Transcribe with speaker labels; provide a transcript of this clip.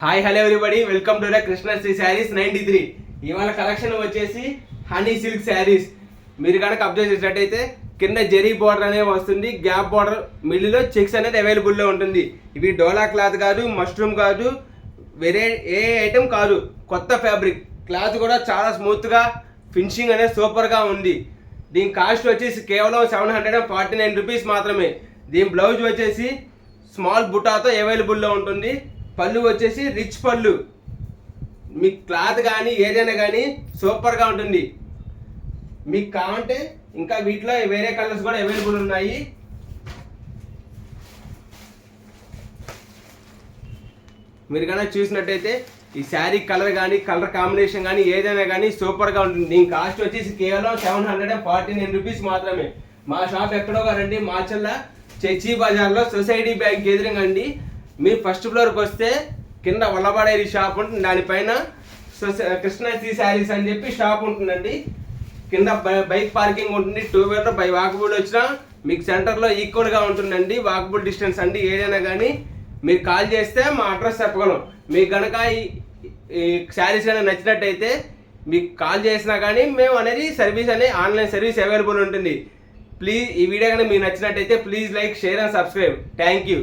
Speaker 1: Hi hello everybody, welcome to the Krishna Sri sarees 93. ఇవాళ collection వచ్చేసి honey silk saris. మీరు కనుక అబ్జర్వ్ చేసినట్టయితే కింద జెరీ బార్డర్ అనేది వస్తుంది, గ్యాప్ బార్డర్, మిడిల్లో చెక్స్ అనేది అవైలబుల్లో ఉంటుంది. ఇవి డోలా క్లాత్ కాదు, మష్రూమ్ కాదు, వేరే ఏ ఐటెం కాదు, కొత్త ఫ్యాబ్రిక్. క్లాత్ కూడా చాలా స్మూత్గా, ఫినిషింగ్ అనేది సూపర్గా ఉంది. దీని కాస్ట్ వచ్చేసి కేవలం 749 రూపీస్ మాత్రమే. దీని బ్లౌజ్ వచ్చేసి స్మాల్ బుటాతో అవైలబుల్లో ఉంటుంది. పళ్ళు వచ్చేసి రిచ్ పళ్ళు. మీకు క్లాత్ కానీ ఏదైనా కానీ సూపర్గా ఉంటుంది. మీకు కావాలంటే ఇంకా వీటిలో వేరే కలర్స్ కూడా అవైలబుల్ ఉన్నాయి. మీరు కనుక చూసినట్టయితే ఈ శారీ కలర్ కానీ కలర్ కాంబినేషన్ కానీ ఏదైనా కానీ సూపర్గా ఉంటుంది. దీని కాస్ట్ వచ్చేసి కేవలం 749 రూపీస్ మాత్రమే. మా షాప్ ఎక్కడో కదండి, మాచల్ల చర్చి బజార్లో సొసైటీ బ్యాంక్ ఎదురుగా అండి. మీరు ఫస్ట్ ఫ్లోర్కి వస్తే కింద వల్లబాడేది షాప్ ఉంటుంది, దానిపైన కృష్ణ శ్రీ శారీస్ అని చెప్పి షాప్ ఉంటుందండి. కింద బైక్ పార్కింగ్ ఉంటుంది. 2 వీలర్ బై వాకబుల్ వచ్చినా మీకు సెంటర్లో ఈక్వల్గా ఉంటుందండి. వాకబుల్ డిస్టెన్స్ అండి. ఏదైనా కానీ మీరు కాల్ చేస్తే మా అడ్రస్ చెప్పగలం. మీకు కనుక ఈ శారీస్ కానీ నచ్చినట్టయితే మీకు కాల్ చేసినా కానీ మేము అనేది సర్వీస్ అనేది ఆన్లైన్ సర్వీస్ అవైలబుల్ ఉంటుంది. ప్లీజ్ ఈ వీడియో కానీ మీకు నచ్చినట్టయితే please like, share and subscribe. Thank you.